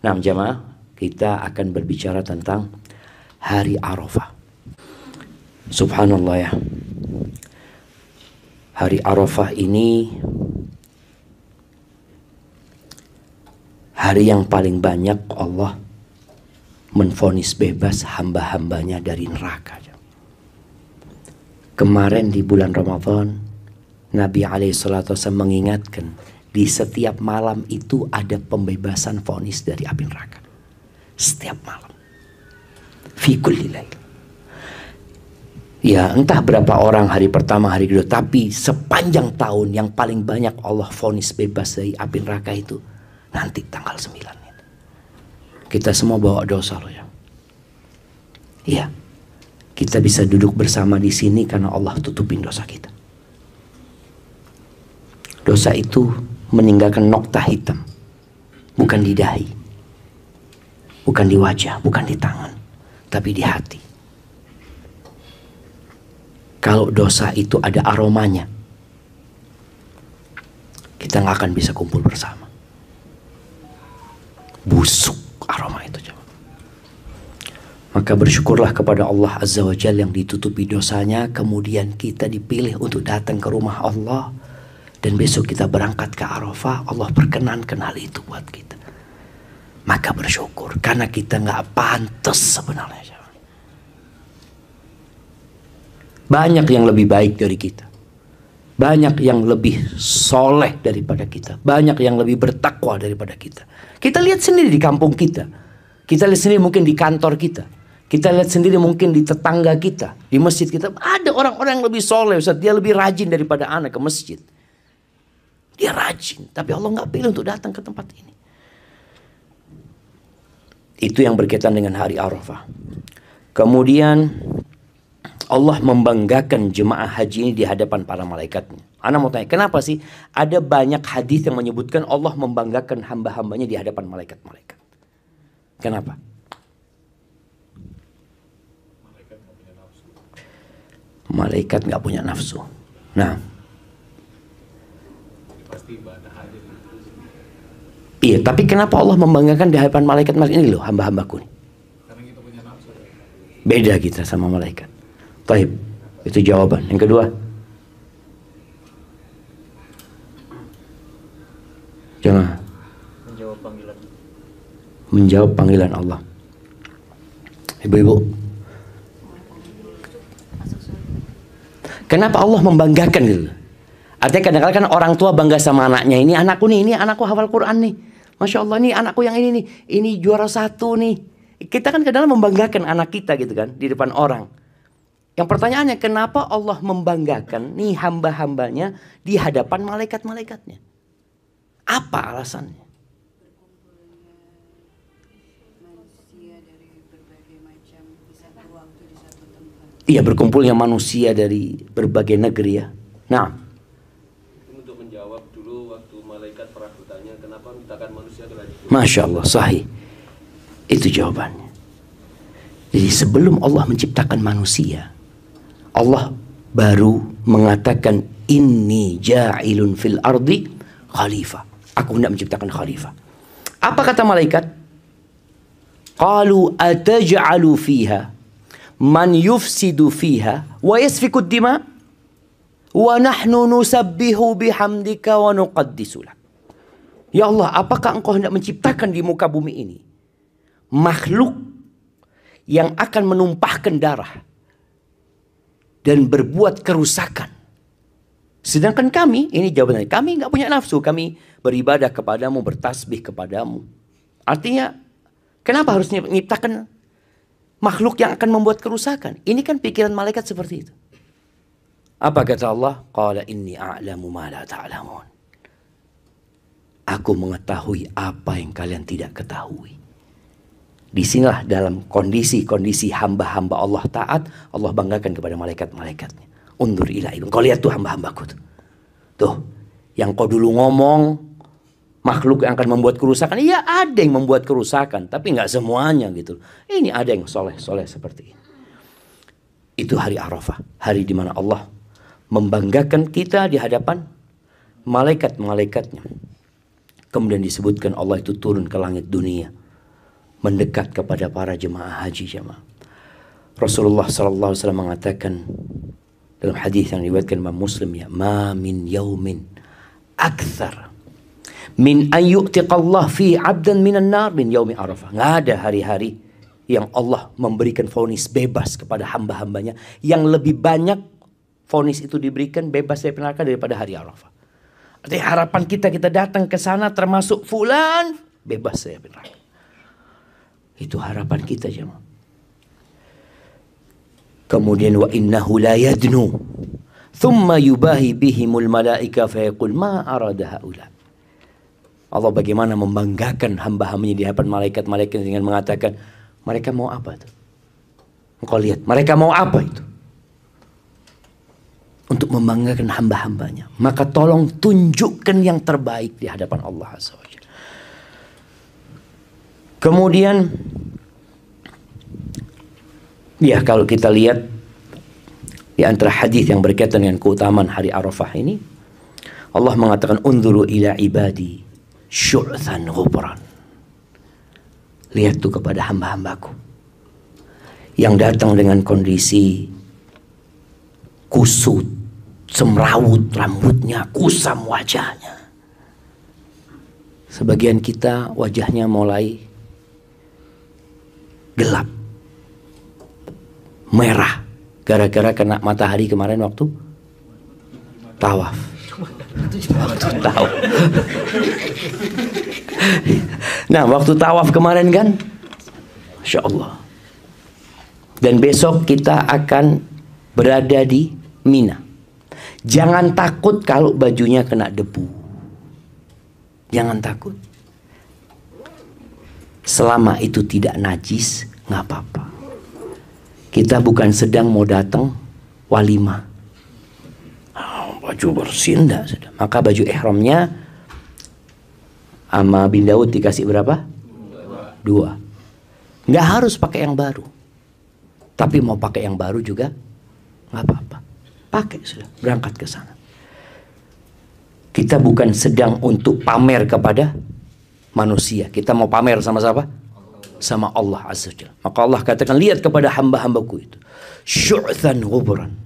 Nah jamaah, kita akan berbicara tentang hari Arafah. Subhanallah ya. Hari Arafah ini hari yang paling banyak Allah menvonis bebas hamba-hambanya dari neraka. Kemarin di bulan Ramadan, Nabi SAW mengingatkan, di setiap malam itu ada pembebasan vonis dari api neraka. Setiap malam. Fi kulli lail. Ya entah berapa orang hari pertama, hari kedua, tapi sepanjang tahun yang paling banyak Allah vonis bebas dari api neraka itu nanti tanggal 9. Kita semua bawa dosa loh ya. Iya. Kita bisa duduk bersama di sini karena Allah tutupin dosa kita. Dosa itu meninggalkan nokta hitam. Bukan di dahi. Bukan di wajah, bukan di tangan. Tapi di hati. Kalau dosa itu ada aromanya, kita nggak akan bisa kumpul bersama. Busuk aroma itu. Maka bersyukurlah kepada Allah Azza wa Jalla yang ditutupi dosanya. Kemudian kita dipilih untuk datang ke rumah Allah. Dan besok kita berangkat ke Arafah. Allah perkenankan hal itu buat kita. Maka bersyukur. Karena kita gak pantas sebenarnya. Banyak yang lebih baik dari kita. Banyak yang lebih soleh daripada kita. Banyak yang lebih bertakwa daripada kita. Kita lihat sendiri di kampung kita. Kita lihat sendiri mungkin di kantor kita. Kita lihat sendiri mungkin di tetangga kita. Di masjid kita. Ada orang-orang yang lebih soleh. Ustaz. Dia lebih rajin daripada anak ke masjid. Dia rajin. Tapi Allah gak pilih untuk datang ke tempat ini. Itu yang berkaitan dengan hari Arafah. Kemudian Allah membanggakan jemaah haji ini di hadapan para malaikatnya. Ana mau tanya, kenapa sih ada banyak hadis yang menyebutkan Allah membanggakan hamba-hambanya di hadapan malaikat-malaikat? Kenapa? Malaikat nggak punya nafsu. Nah, iya, tapi kenapa Allah membanggakan di hadapan malaikat-malaikat ini loh, hamba-hambaku nih? Karena kita punya nafsu. Beda kita sama malaikat. Taib, itu jawaban. Yang kedua, jangan menjawab panggilan Allah. Ibu-ibu, kenapa Allah membanggakan gitu? Artinya kadang-kadang kan orang tua bangga sama anaknya. Ini anakku nih, ini anakku hafal Quran nih. Masya Allah nih anakku yang ini nih. Ini juara 1 nih. Kita kan kadang-kadang membanggakan anak kita gitu kan. Di depan orang. Yang pertanyaannya kenapa Allah membanggakan nih hamba-hambanya di hadapan malaikat-malaikatnya? Apa alasannya? Iya, berkumpulnya manusia dari berbagai negeri ya. Nah, untuk menjawab dulu waktu malaikat pernah bertanya kenapa menciptakan manusia ke langit. Masya Allah, sahih. Itu jawabannya. Jadi sebelum Allah menciptakan manusia, Allah baru mengatakan inni ja'ilun fil ardi khalifah. Aku hendak menciptakan khalifah. Apa kata malaikat? Qalu ataj'alu fiha man yufsidu fiha wa yasfiku dima wa nahnu nusabbihu bihamdika wa nuqaddisu lak. Ya Allah, apakah engkau hendak menciptakan di muka bumi ini makhluk yang akan menumpahkan darah dan berbuat kerusakan? Sedangkan kami, ini jawabannya, kami nggak punya nafsu, kami beribadah kepadamu, bertasbih kepadamu. Artinya, kenapa harus menciptakan makhluk yang akan membuat kerusakan? Ini kan pikiran malaikat seperti itu. Apa kata Allah? Qala inni a'lamu ma la ta'lamun. Aku mengetahui apa yang kalian tidak ketahui. Disinilah dalam kondisi-kondisi hamba-hamba Allah taat, Allah banggakan kepada malaikat-malaikatnya. Undur ila ibn. Kau lihat tuh hamba-hambaku tuh. Tuh, yang kau dulu ngomong makhluk yang akan membuat kerusakan. Iya, ada yang membuat kerusakan, tapi nggak semuanya gitu. Ini ada yang soleh-soleh seperti ini. Itu hari Arafah, hari di mana Allah membanggakan kita di hadapan malaikat-malaikatnya. Kemudian disebutkan Allah itu turun ke langit dunia mendekat kepada para jemaah haji jemaah. Rasulullah SAW mengatakan dalam hadis yang diriwayatkan Imam Muslim, ya, ma min yaumin akthar min an yu'tiqallah fi 'abdan minan nar min yaumi Arafah. Nggak ada hari-hari yang Allah memberikan vonis bebas kepada hamba-hambanya yang lebih banyak vonis itu diberikan bebas dari neraka daripada hari Arafah. Artinya harapan kita datang ke sana termasuk fulan bebas dari neraka. Itu harapan kita jemaah. Kemudian wa innahu la yadnu thumma yubahi bihimul malaika fayaqul ma arada haula. Allah bagaimana membanggakan hamba-hambanya di hadapan malaikat-malaikat dengan mengatakan, mereka mau apa itu? Engkau lihat, mereka mau apa itu? Untuk membanggakan hamba-hambanya. Maka tolong tunjukkan yang terbaik di hadapan Allah Azza wa Jalla. Kemudian, ya kalau kita lihat di antara hadis yang berkaitan dengan keutamaan hari Arafah ini, Allah mengatakan, unzuru ila ibadi syu'than ghubran. Lihat tuh kepada hamba-hambaku yang datang dengan kondisi kusut, semrawut rambutnya, kusam wajahnya. Sebagian kita wajahnya mulai gelap, merah, gara-gara kena matahari kemarin waktu tawaf. Tahu. Nah, waktu tawaf kemarin kan, Masya Allah. Dan besok kita akan berada di Mina. Jangan takut kalau bajunya kena debu. Jangan takut. Selama itu tidak najis, nggak apa-apa. Kita bukan sedang mau datang walimah. Baju bersih enggak sudah. Maka baju ihramnya sama bin Daud dikasih berapa? 2. Nggak harus pakai yang baru. Tapi mau pakai yang baru juga nggak apa-apa. Pakai sudah, berangkat ke sana. Kita bukan sedang untuk pamer kepada manusia. Kita mau pamer sama siapa? Sama Allah Azza wa Jalla. Maka Allah katakan, lihat kepada hamba-hambaku itu. Syu'than ghubran.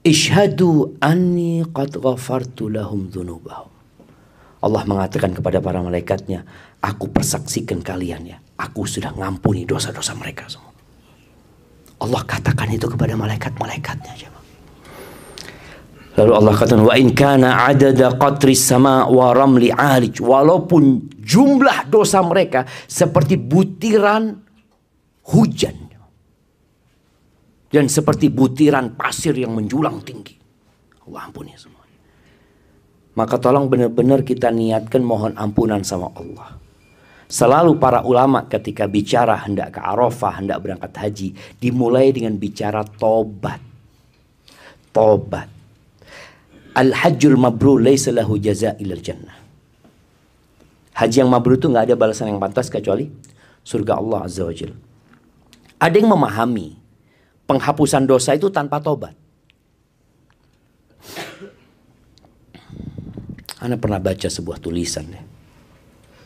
Ishhadu anni qad ghafartu lahum dhunubahum. Allah mengatakan kepada para malaikatnya, aku persaksikan kalian ya, aku sudah ngampuni dosa-dosa mereka semua. Allah katakan itu kepada malaikat-malaikatnya. Lalu Allah katakan, wa in kana adada qatris sama wa ramli alij. Walaupun jumlah dosa mereka seperti butiran hujan dan seperti butiran pasir yang menjulang tinggi, Allah ampuni semua. Maka tolong benar-benar kita niatkan mohon ampunan sama Allah. Selalu para ulama ketika bicara hendak ke Arafah, hendak berangkat haji, dimulai dengan bicara tobat. Tobat. Al-hajjul mabrur laisa lahu jaza' ilal jannah. Haji yang mabrur itu nggak ada balasan yang pantas kecuali surga Allah Azza wa Jalla. Ada yang memahami penghapusan dosa itu tanpa tobat. Ana pernah baca sebuah tulisan ya.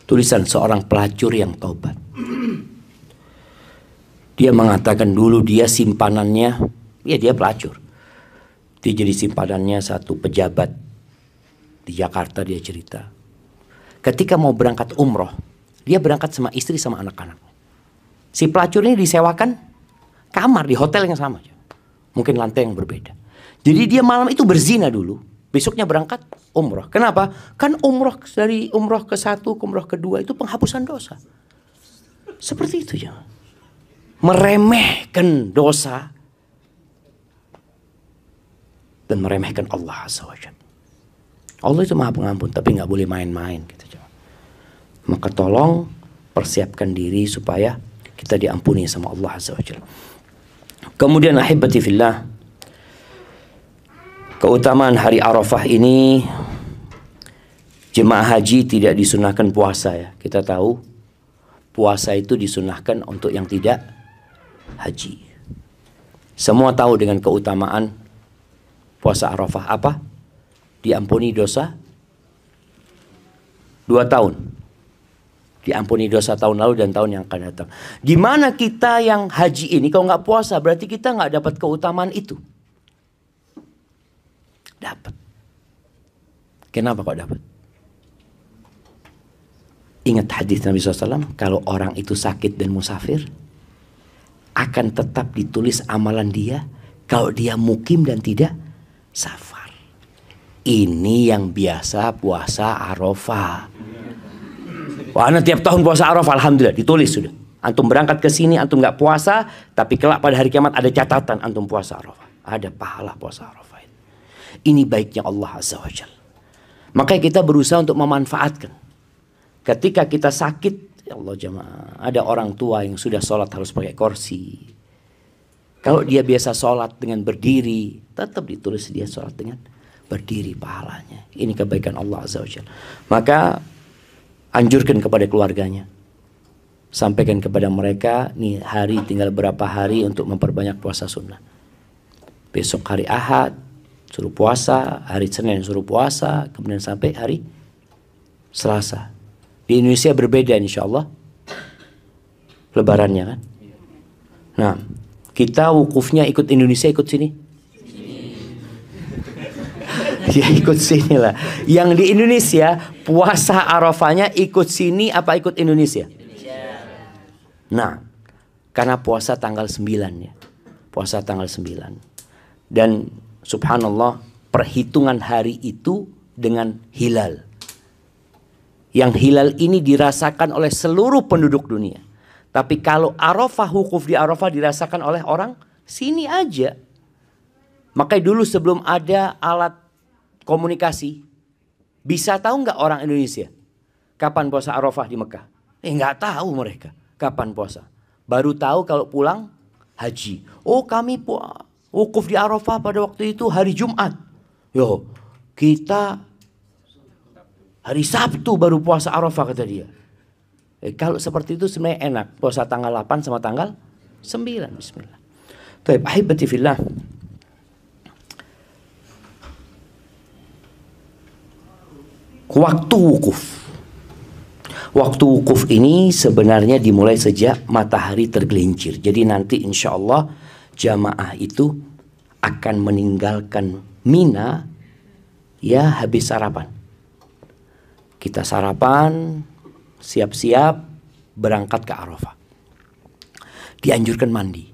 Tulisan seorang pelacur yang tobat. Dia mengatakan dulu dia simpanannya, ya dia pelacur. Dia jadi simpanannya satu pejabat di Jakarta, dia cerita. Ketika mau berangkat umroh, dia berangkat sama istri sama anak-anak. Si pelacur ini disewakan kamar di hotel yang sama, mungkin lantai yang berbeda. Jadi dia malam itu berzina dulu, besoknya berangkat umroh. Kenapa? Kan umroh dari umroh ke-1 ke umroh ke-2 itu penghapusan dosa. Seperti itu ya. Meremehkan dosa dan meremehkan Allah Azza wa Jalla. Allah itu Maha Pengampun, tapi nggak boleh main-main gitu. Maka tolong persiapkan diri supaya kita diampuni sama Allah Azza wa Jalla. Kemudian ahibati fillah, keutamaan hari Arafah ini, jemaah haji tidak disunahkan puasa ya. Kita tahu puasa itu disunahkan untuk yang tidak haji. Semua tahu dengan keutamaan puasa Arafah apa? Diampuni dosa 2 tahun. Diampuni dosa tahun lalu dan tahun yang akan datang. Gimana kita yang haji ini kalau nggak puasa berarti kita nggak dapat keutamaan itu? Dapat. Kenapa kok dapat? Ingat hadis Nabi SAW, kalau orang itu sakit dan musafir, akan tetap ditulis amalan dia kalau dia mukim dan tidak safar. Ini yang biasa puasa Arafah. Wah, tiap tahun puasa Arafah, alhamdulillah ditulis sudah. Antum berangkat ke sini, antum nggak puasa, tapi kelak pada hari kiamat ada catatan antum puasa Arafah. Ada pahala puasa Arafah. Ini baiknya Allah Azza wa Jalla. Makanya kita berusaha untuk memanfaatkan. Ketika kita sakit, ya Allah jemaah, ada orang tua yang sudah sholat harus pakai kursi. Kalau dia biasa sholat dengan berdiri, tetap ditulis dia sholat dengan berdiri pahalanya. Ini kebaikan Allah Azza wa Jalla. Maka anjurkan kepada keluarganya, sampaikan kepada mereka, nih hari tinggal berapa hari untuk memperbanyak puasa sunnah. Besok hari Ahad suruh puasa, hari Senin suruh puasa, kemudian sampai hari Selasa. Di Indonesia berbeda insya Allah lebarannya kan. Nah, kita wukufnya ikut Indonesia, ikut sini. Ya ikut sini lah. Yang di Indonesia puasa Arafahnya ikut sini apa ikut Indonesia? Nah, karena puasa tanggal 9 ya. Puasa tanggal 9. Dan subhanallah perhitungan hari itu dengan hilal. Yang hilal ini dirasakan oleh seluruh penduduk dunia. Tapi kalau Arafah, wukuf di Arafah dirasakan oleh orang sini aja. Makanya dulu sebelum ada alat komunikasi, bisa tahu nggak orang Indonesia kapan puasa Arafah di Mekah? Nggak tahu mereka kapan puasa. Baru tahu kalau pulang haji. Oh kami wukuf di Arafah pada waktu itu hari Jumat. Yo, kita hari Sabtu baru puasa Arafah kata dia. Kalau seperti itu sebenarnya enak. Puasa tanggal 8 sama tanggal 9. Bismillah. Baik, ahibati fillah. Waktu wukuf. Waktu wukuf ini sebenarnya dimulai sejak matahari tergelincir. Jadi nanti insya Allah jamaah itu akan meninggalkan Mina ya habis sarapan. Kita sarapan, siap-siap berangkat ke Arafah. Dianjurkan mandi.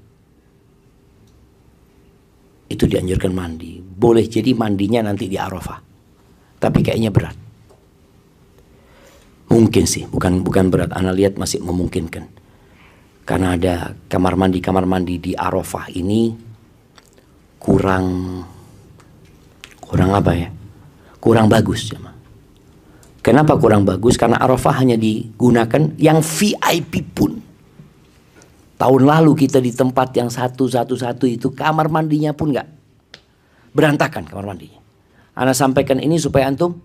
Itu dianjurkan mandi. Boleh jadi mandinya nanti di Arafah. Tapi kayaknya berat. Mungkin sih, bukan berat. Ana lihat masih memungkinkan. Karena ada kamar mandi di Arafah ini kurang apa ya? Kurang bagus ya. Kenapa kurang bagus? Karena Arafah hanya digunakan yang VIP pun. Tahun lalu kita di tempat yang satu itu kamar mandinya pun nggak berantakan kamar mandinya. Ana sampaikan ini supaya antum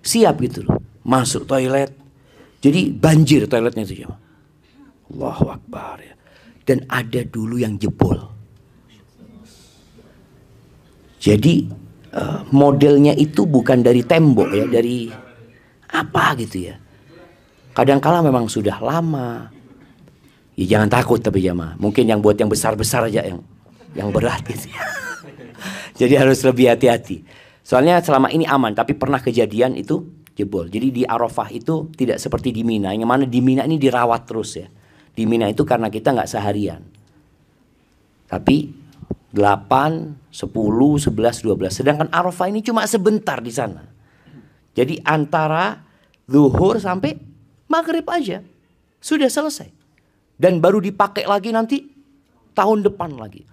siap gitu loh. Masuk toilet. Jadi banjir toiletnya itu ya. Allahu Akbar ya. Dan ada dulu yang jebol. Jadi modelnya itu bukan dari tembok ya, dari apa gitu ya. Kadang-kala memang sudah lama. Ya jangan takut tapi jamaah. Mungkin yang buat yang besar-besar aja yang berat gitu ya. Jadi harus lebih hati-hati. Soalnya selama ini aman, tapi pernah kejadian itu jebol. Jadi di Arafah itu tidak seperti di Mina. Yang mana di Mina ini dirawat terus ya. Di Mina itu karena kita nggak seharian. Tapi 8, 10, 11, 12. Sedangkan Arafah ini cuma sebentar di sana. Jadi antara zuhur sampai maghrib aja. Sudah selesai. Dan baru dipakai lagi nanti tahun depan lagi.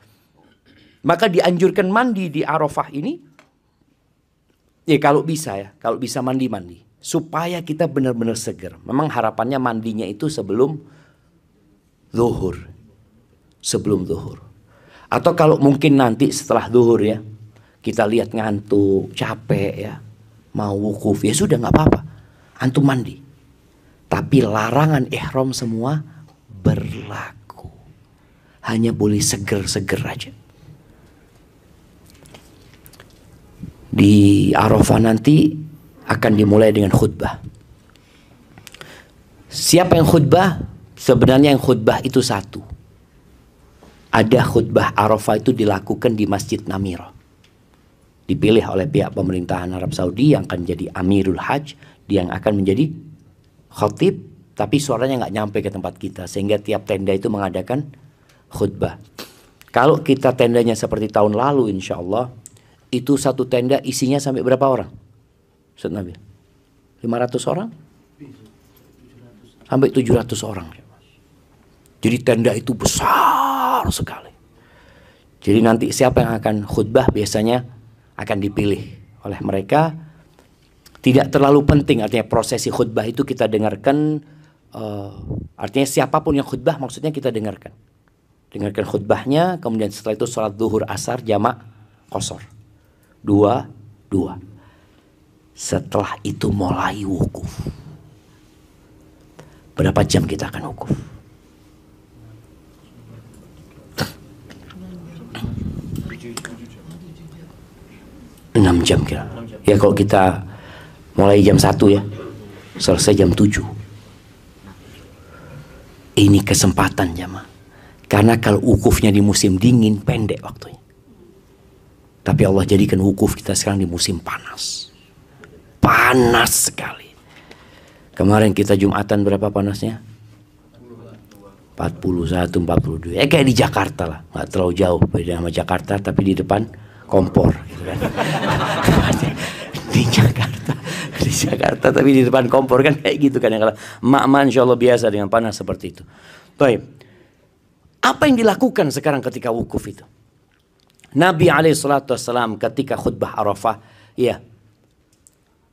Maka dianjurkan mandi di Arafah ini. Ya kalau bisa ya. Kalau bisa mandi-mandi. Supaya kita benar-benar segar. Memang harapannya mandinya itu sebelum zuhur. Sebelum zuhur. Atau kalau mungkin nanti setelah zuhur ya. Kita lihat ngantuk, capek ya. Mau wukuf ya sudah nggak apa-apa. Antum mandi. Tapi larangan ihram semua berlaku. Hanya boleh seger-seger aja. Di Arafah nanti akan dimulai dengan khutbah. Siapa yang khutbah? Sebenarnya yang khutbah itu satu. Ada khutbah Arafah itu dilakukan di Masjid Namirah. Dipilih oleh pihak pemerintahan Arab Saudi yang akan jadi Amirul Hajj. Dia yang akan menjadi khatib. Tapi suaranya nggak nyampe ke tempat kita. Sehingga tiap tenda itu mengadakan khutbah. Kalau kita tendanya seperti tahun lalu insya Allah. Itu satu tenda isinya sampai berapa orang? Ustaz Nabil? 500 orang? Sampai 700 orang. Jadi tenda itu besar sekali. Jadi nanti siapa yang akan khutbah biasanya akan dipilih oleh mereka. Tidak terlalu penting, artinya prosesi khutbah itu kita dengarkan. Artinya siapapun yang khutbah maksudnya kita dengarkan. Dengarkan khutbahnya, kemudian setelah itu sholat zuhur asar jamak qasar. 2. Setelah itu mulai wukuf. Berapa jam kita akan wukuf? Enam jam kira. Ya kalau kita mulai jam 1 ya, selesai jam 7. Ini kesempatan jamaah. Karena kalau wukufnya di musim dingin pendek waktunya. Tapi Allah jadikan wukuf kita sekarang di musim panas. Panas sekali. Kemarin kita Jumatan berapa panasnya? 41, 42. Kayak di Jakarta lah. Nggak terlalu jauh beda sama Jakarta. Tapi di depan kompor. Gitu kan. Di Jakarta tapi di depan kompor kan kayak gitu kan. Kalau emak-emak insya Allah biasa dengan panas seperti itu. Baik. Apa yang dilakukan sekarang ketika wukuf itu? Nabi SAW ketika khutbah Arafah. Ya.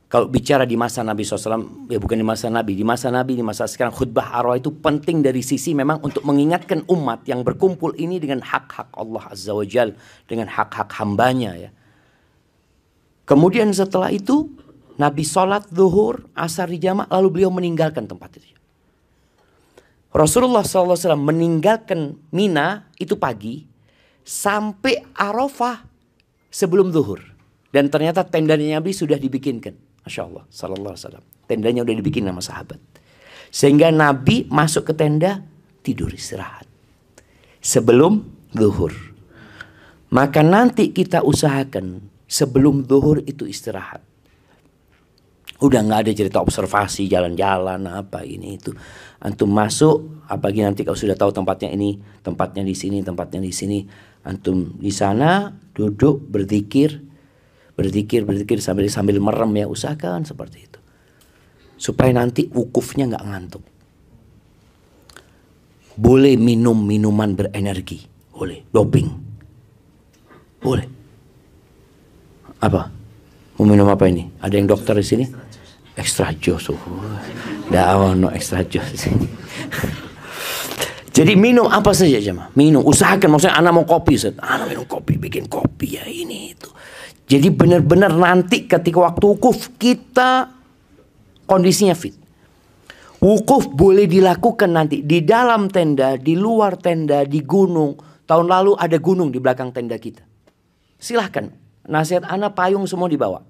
Kalau bicara di masa Nabi SAW, ya bukan di masa Nabi, di masa sekarang khutbah Arafah itu penting dari sisi memang untuk mengingatkan umat yang berkumpul ini dengan hak-hak Allah Azza wa Jal, dengan hak-hak hambanya ya. Kemudian setelah itu Nabi sholat zuhur, asar di jamak, lalu beliau meninggalkan tempat itu. Rasulullah SAW meninggalkan Mina itu pagi sampai Arafah sebelum zuhur. Dan ternyata tendanya Nabi sudah dibikinkan. Masya Allah, sallallahu alaihi wasallam. Tendanya udah dibikin sama sahabat. Sehingga Nabi masuk ke tenda, tidur istirahat. Sebelum zuhur. Maka nanti kita usahakan sebelum zuhur itu istirahat. Udah nggak ada cerita observasi, jalan-jalan, apa ini itu. Antum masuk, apalagi nanti kalau sudah tahu tempatnya ini, tempatnya di sini, tempatnya di sini. Antum di sana, duduk, berzikir sambil merem ya, usahakan seperti itu supaya nanti wukufnya nggak ngantuk. Boleh minum minuman berenergi, boleh doping, boleh. Apa? Mau minum apa ini? Ada yang dokter di sini? Extra jus. No extra jus di sini. Jadi minum apa saja jemaah, minum. Usahakan, maksudnya anak mau kopi, anak minum kopi, bikin kopi ya ini itu. Jadi benar-benar nanti ketika waktu wukuf kita kondisinya fit. Wukuf boleh dilakukan nanti di dalam tenda, di luar tenda, di gunung. Tahun lalu ada gunung di belakang tenda kita. Silahkan, nasihat anak payung semua dibawa.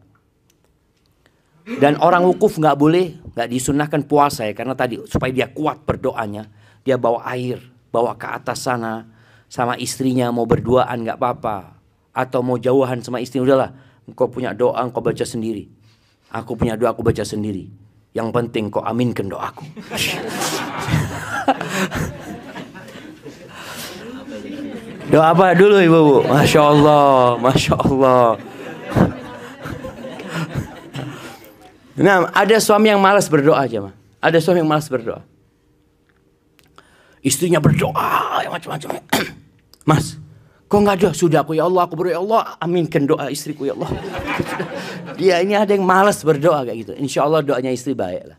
Dan orang wukuf nggak boleh, nggak disunahkan puasa ya, karena tadi supaya dia kuat berdoanya. Dia bawa air, bawa ke atas sana sama istrinya, mau berduaan nggak apa-apa. Atau mau jauhan sama istri, udahlah. Engkau punya doa, engkau baca sendiri. Aku punya doa, aku baca sendiri. Yang penting kau aminkan doaku. Doa apa dulu ibu-ibu? Masya Allah, Masya Allah. Nah, ada suami yang malas berdoa aja, mah. Ada suami yang malas berdoa. Istrinya berdoa, ya macam-macam. Mas, kok nggak ada? Sudah aku ya Allah, aku berdoa ya Allah, aminkan doa istriku ya Allah. Dia ini ada yang malas berdoa kayak gitu. Insya Allah doanya istri baik lah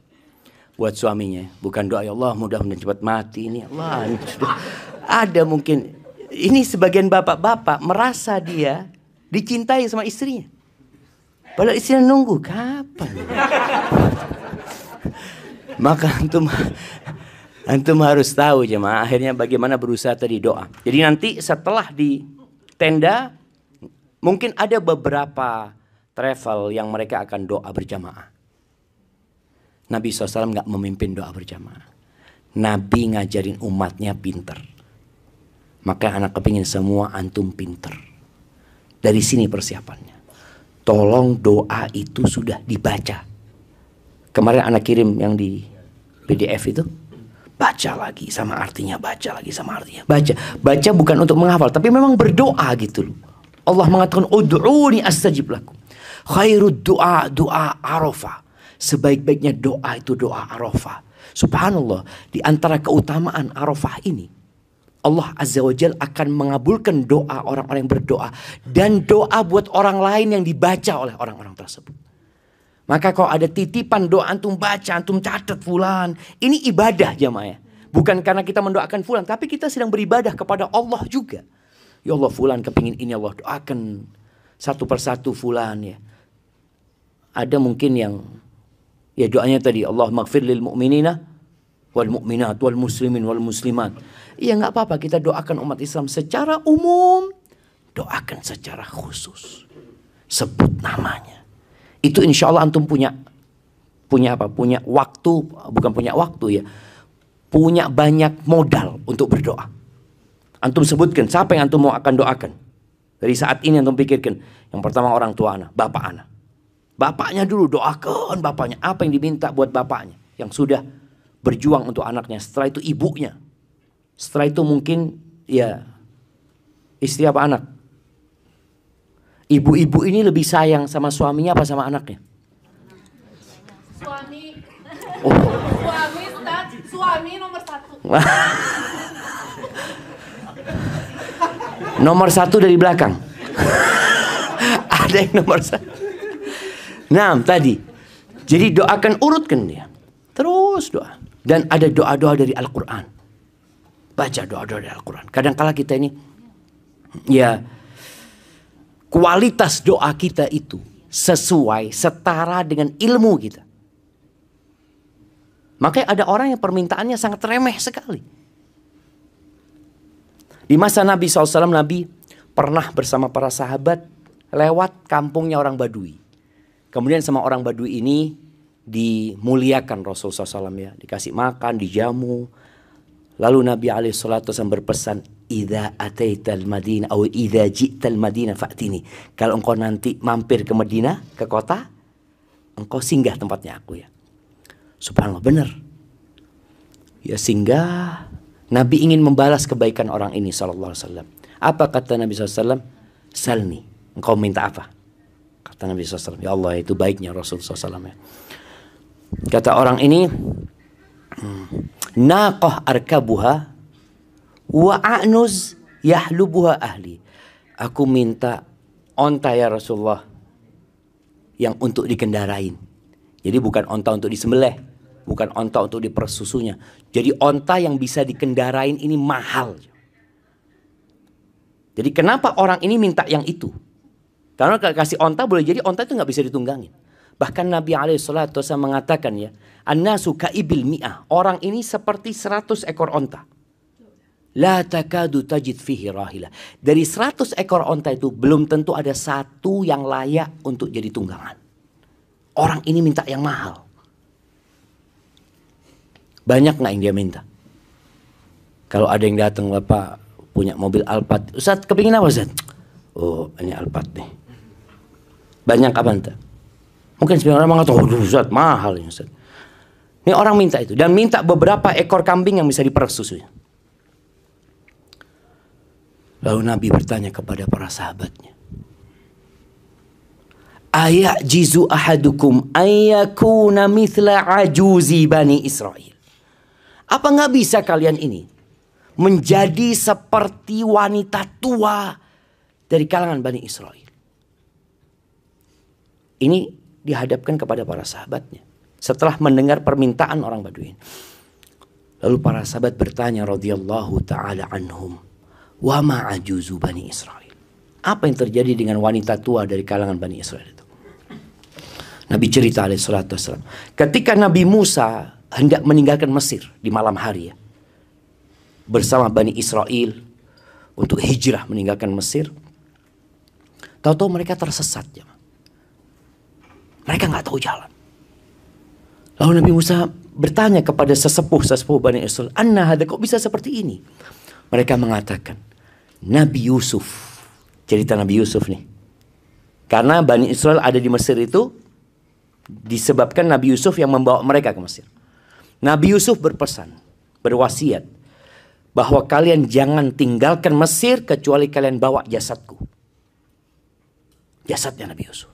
buat suaminya. Bukan doa ya Allah mudah-mudahan cepat mati ini Allah. Ini sudah ada mungkin. Ini sebagian bapak-bapak merasa dia dicintai sama istrinya. Padahal istrinya nunggu kapan. Maka antum harus tahu jemaah akhirnya bagaimana berusaha tadi doa. Jadi nanti setelah di tenda mungkin ada beberapa travel yang mereka akan doa berjamaah. Nabi SAW nggak memimpin doa berjamaah. Nabi ngajarin umatnya pinter. Maka anak kepingin semua antum pinter. Dari sini persiapannya. Tolong doa itu sudah dibaca. Kemarin anak kirim yang di PDF itu. Baca lagi sama artinya, baca lagi sama artinya. Baca bukan untuk menghafal, tapi memang berdoa gitu loh. Allah mengatakan ud'uni astajib lakum. Khairud doa Arafah. Sebaik-baiknya doa itu doa Arafah. Subhanallah, di antara keutamaan Arafah ini, Allah Azza wa Jalla akan mengabulkan doa orang-orang yang berdoa dan doa buat orang lain yang dibaca oleh orang-orang tersebut. Maka kalau ada titipan doa antum baca, antum catat fulan, ini ibadah jamaah. Bukan karena kita mendoakan fulan, tapi kita sedang beribadah kepada Allah juga. Ya Allah, fulan kepingin ini, Allah doakan satu persatu fulan ya. Ada mungkin yang ya doanya tadi, Allah maghfir lil mu'minina wal mu'minat wal muslimin wal muslimat. Iya nggak apa-apa, kita doakan umat Islam secara umum, doakan secara khusus. Sebut namanya. Itu insya Allah antum punya apa? Punya waktu, bukan punya waktu ya. Punya banyak modal untuk berdoa. Antum sebutkan siapa yang antum mau akan doakan. Dari saat ini antum pikirkan. Yang pertama orang tua anak, bapak anak. Bapaknya dulu doakan bapaknya. Apa yang diminta buat bapaknya. Yang sudah berjuang untuk anaknya. Setelah itu ibunya. Setelah itu mungkin ya istri apa anak. Ibu-ibu ini lebih sayang sama suaminya apa sama anaknya? Suami. Oh. Suami, Ustaz. Suami nomor 1. Nomor 1 dari belakang. Ada yang nomor 1. Nah tadi. Jadi doakan, urutkan dia. Terus doa. Dan ada doa-doa dari Al-Quran. Baca doa-doa dari Al-Quran. Kadang-kala kita ini ya, kualitas doa kita itu sesuai, setara dengan ilmu kita. Makanya ada orang yang permintaannya sangat remeh sekali. Di masa Nabi SAW, Nabi pernah bersama para sahabat lewat kampungnya orang Badui. Kemudian sama orang Badui ini dimuliakan Rasulullah SAW ya. Dikasih makan, dijamu. Lalu Nabi SAW berpesan, idza ataital Madinah atau idza ji'tal Madinah fa'tini. Kalau engkau nanti mampir ke Madinah, ke kota, engkau singgah tempatnya aku ya. Subhanallah, benar. Ya singgah. Nabi ingin membalas kebaikan orang ini sallallahu alaihi wasallam. Apa kata Nabi SAW? Salni, engkau minta apa? Kata Nabi SAW, ya Allah, itu baiknya Rasulullah SAW ya. Kata orang ini, naqah arkabuha wa a'nuz yahlubuha ahli. Aku minta onta ya Rasulullah yang untuk dikendarain. Jadi bukan onta untuk disembelih, bukan onta untuk dipersusunya. Jadi onta yang bisa dikendarain ini mahal. Jadi kenapa orang ini minta yang itu? Karena kalau kasih onta boleh jadi onta itu nggak bisa ditunggangin. Bahkan Nabi SAW mengatakan ya, an-nasu kaibil mi'ah. Orang ini seperti 100 ekor onta. La takadu tajid fihi rahilah. Dari 100 ekor onta itu belum tentu ada satu yang layak untuk jadi tunggangan. Orang ini minta yang mahal. Banyak nggak yang dia minta? Kalau ada yang datang, Bapak punya mobil Alphard. Ustaz, kepingin apa Ustaz? Oh, ini Alphard nih. Banyak apa entah? Mungkin sebagian orang mengatakan, oh Ustaz, mahal ini Ustaz. Ini orang minta itu. Dan minta beberapa ekor kambing yang bisa dipersusunya. Lalu Nabi bertanya kepada para sahabatnya. Ayajizu ahadukum ayyakuna mithla ajuzi bani Israel. Apa nggak bisa kalian ini menjadi seperti wanita tua dari kalangan Bani Israel? Ini dihadapkan kepada para sahabatnya setelah mendengar permintaan orang Badui. Lalu para sahabat bertanya radhiyallahu taala anhum, wa ma ajuzu Bani Israel. Apa yang terjadi dengan wanita tua dari kalangan Bani Israel itu? Nabi cerita alaihi salatu wassalam, ketika Nabi Musa hendak meninggalkan Mesir di malam hari ya, bersama Bani Israel untuk hijrah meninggalkan Mesir, tahu-tahu mereka tersesat ya. Mereka nggak tahu jalan. Lalu Nabi Musa bertanya kepada sesepuh Bani Israel, "Anna hadza, kok bisa seperti ini?" Mereka mengatakan, Nabi Yusuf. Cerita Nabi Yusuf nih. Karena Bani Israel ada di Mesir itu disebabkan Nabi Yusuf yang membawa mereka ke Mesir. Nabi Yusuf berpesan, berwasiat, bahwa kalian jangan tinggalkan Mesir kecuali kalian bawa jasadku. Jasadnya Nabi Yusuf.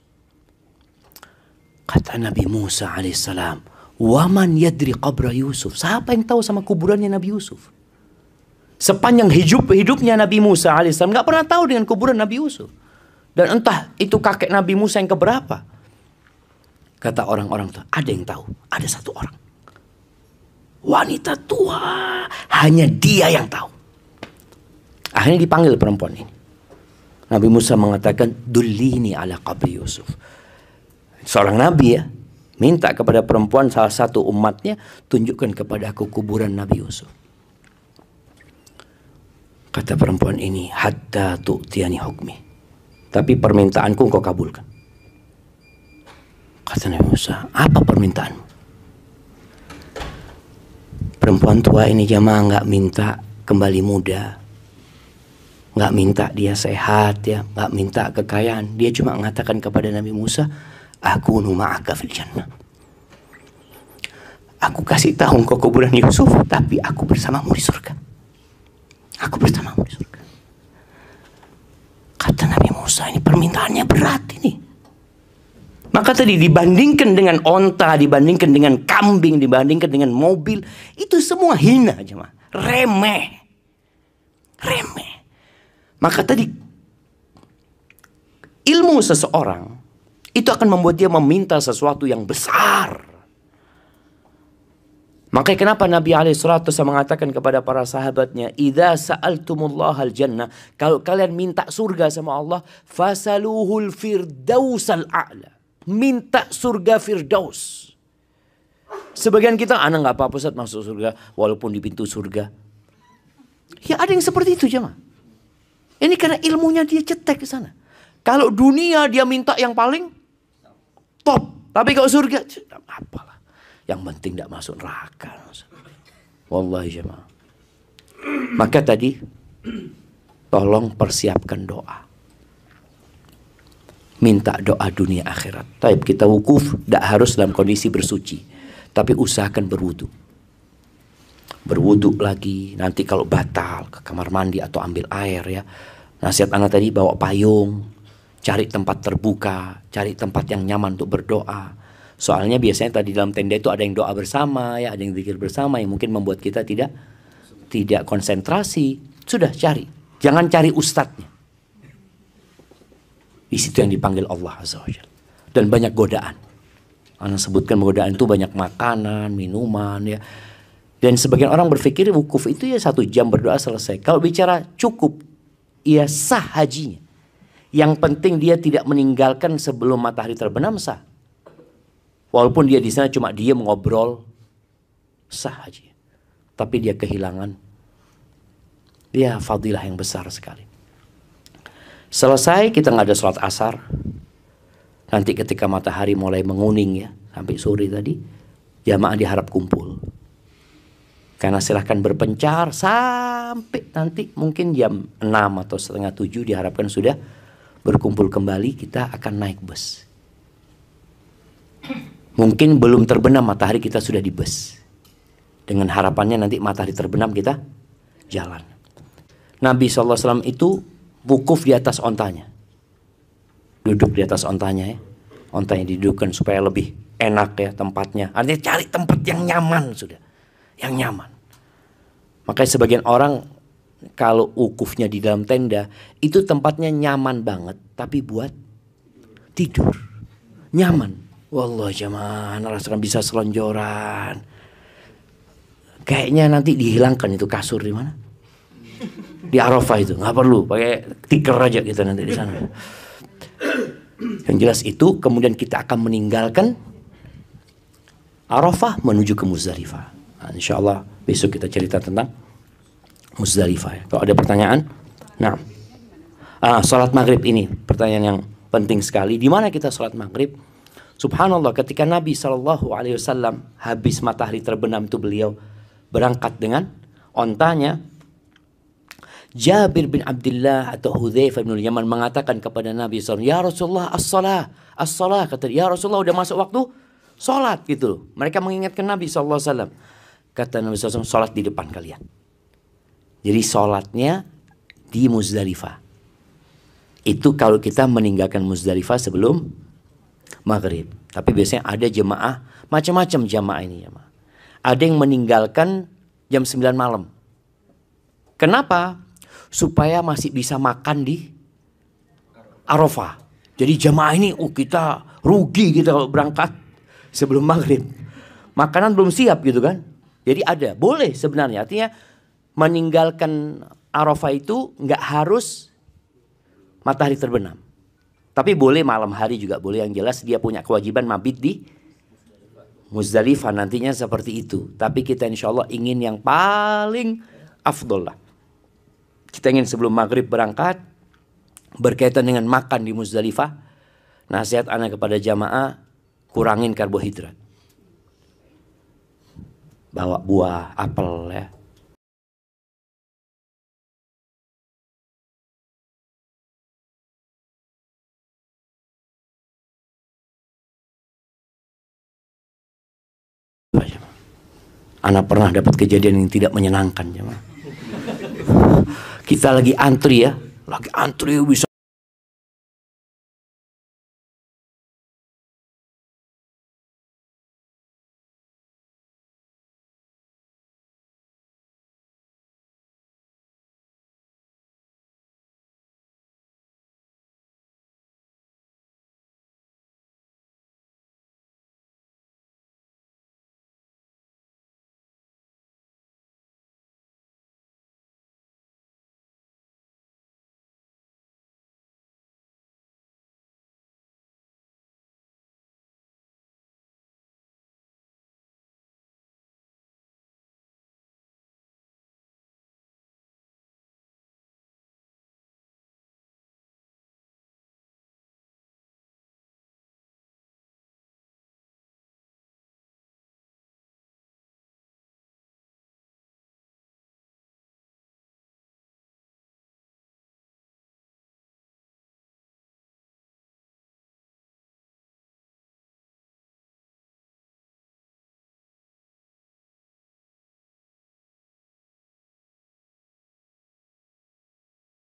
Kata Nabi Musa alaihissalam, "Waman yadri qabra Yusuf?" Siapa yang tahu sama kuburannya Nabi Yusuf? Sepanjang hidupnya Nabi Musa alaihissalam nggak pernah tahu dengan kuburan Nabi Yusuf. Dan entah itu kakek Nabi Musa yang keberapa. Kata orang-orang itu, ada yang tahu, ada satu orang. Wanita tua, hanya dia yang tahu. Akhirnya dipanggil perempuan ini. Nabi Musa mengatakan, "Dullini ala qabri Yusuf." Seorang nabi ya, minta kepada perempuan salah satu umatnya, tunjukkan kepada aku kuburan Nabi Yusuf. Kata perempuan ini, "Hatta tu'tiyani hukmi." Tapi permintaanku engkau kabulkan. Kata Nabi Musa, "Apa permintaanmu?" Perempuan tua ini jamaah nggak minta kembali muda, nggak minta dia sehat ya, nggak minta kekayaan. Dia cuma mengatakan kepada Nabi Musa, "Aku ma'aka fil jannah." Aku kasih tahu engkau kuburan Yusuf, tapi aku bersamamu di surga. Aku bersamamu di surga. Kata Nabi Musa, ini permintaannya berat ini. Maka tadi dibandingkan dengan onta, dibandingkan dengan kambing, dibandingkan dengan mobil, itu semua hina aja mah, remeh. Maka tadi ilmu seseorang itu akan membuat dia meminta sesuatu yang besar. Makanya kenapa Nabi SAW mengatakan kepada para sahabatnya, "Idza sa'altumullahal jannah," kalau kalian minta surga sama Allah, fasaluhul firdausal a'la. Minta surga Firdaus. Sebagian kita, anak nggak apa-apa Ustaz masuk surga walaupun di pintu surga. Ya ada yang seperti itu jemaah. Ini karena ilmunya dia cetek ke sana. Kalau dunia dia minta yang paling top, tapi kalau surga apalah. Yang penting tidak masuk neraka. Wallahi jemaah. Maka tadi tolong persiapkan doa. Minta doa dunia akhirat. Taib kita wukuf, tidak harus dalam kondisi bersuci. Tapi usahakan berwudu. Berwudu lagi. Nanti kalau batal ke kamar mandi atau ambil air ya. Nasihat anak tadi bawa payung. Cari tempat terbuka. Cari tempat yang nyaman untuk berdoa. Soalnya biasanya tadi dalam tenda itu ada yang doa bersama ya. Ada yang zikir bersama yang mungkin membuat kita tidak konsentrasi. Sudah cari. Jangan cari ustadznya. Di situ yang dipanggil Allah Azza wa Jalla. Dan banyak godaan. Anda sebutkan godaan itu banyak makanan, minuman ya. Dan sebagian orang berpikir wukuf itu ya 1 jam berdoa selesai. Kalau bicara cukup, ya sah hajinya. Yang penting dia tidak meninggalkan sebelum matahari terbenam sah. Walaupun dia di sana cuma diam ngobrol, sah haji. Tapi dia kehilangan ya fadilah yang besar sekali. Selesai kita nggak ada sholat asar. Nanti ketika matahari mulai menguning ya, sampai sore tadi, jamaah diharap kumpul. Karena silahkan berpencar sampai nanti mungkin jam 6 atau setengah 7 diharapkan sudah berkumpul kembali. Kita akan naik bus. Mungkin belum terbenam matahari kita sudah di bus. Dengan harapannya nanti matahari terbenam kita jalan. Nabi SAW itu wukuf di atas ontanya. Duduk di atas ontanya ya. Ontanya didudukkan supaya lebih enak ya tempatnya. Artinya cari tempat yang nyaman sudah. Yang nyaman. Makanya sebagian orang kalau wukufnya di dalam tenda, itu tempatnya nyaman banget. Tapi buat tidur. Nyaman. Wallah jamaah, rasakan bisa selonjoran. Kayaknya nanti dihilangkan itu kasur di mana? Di Arafah itu nggak perlu pakai tikar aja kita nanti di sana. Yang jelas itu kemudian kita akan meninggalkan Arafah menuju ke Muzdalifah. Nah, insya Allah besok kita cerita tentang Muzdalifah. Ya. Kalau ada pertanyaan, nah, salat maghrib ini pertanyaan yang penting sekali. Di mana kita salat maghrib? Subhanallah, ketika Nabi SAW habis matahari terbenam itu beliau berangkat dengan ontanya. Jabir bin Abdullah atau Hudzaifah bin Yaman mengatakan kepada Nabi SAW, ya Rasulullah, as-salah, as-salah. Kata, ya Rasulullah, udah masuk waktu sholat gitu. Mereka mengingatkan Nabi SAW. Kata Nabi SAW, sholat di depan kalian. Jadi sholatnya di Muzdalifah. Itu kalau kita meninggalkan Muzdalifah sebelum maghrib. Tapi biasanya ada jemaah, macam-macam jemaah ini. Ada yang meninggalkan jam 9 malam. Kenapa? Supaya masih bisa makan di Arafah. Jadi jemaah ini, kita rugi kita kalau berangkat sebelum maghrib. Makanan belum siap gitu kan. Jadi ada, boleh sebenarnya. Artinya meninggalkan Arafah itu nggak harus matahari terbenam. Tapi boleh malam hari juga boleh. Yang jelas dia punya kewajiban mabit di Muzdalifah nantinya seperti itu. Tapi kita insya Allah ingin yang paling afdol lah. Kita ingin sebelum maghrib berangkat. Berkaitan dengan makan di Muzdalifah, nasihat ana kepada jamaah, kurangin karbohidrat. Bawa buah, apel ya. Ana pernah dapat kejadian yang tidak menyenangkan jemaah. Kita lagi antri ya, bisa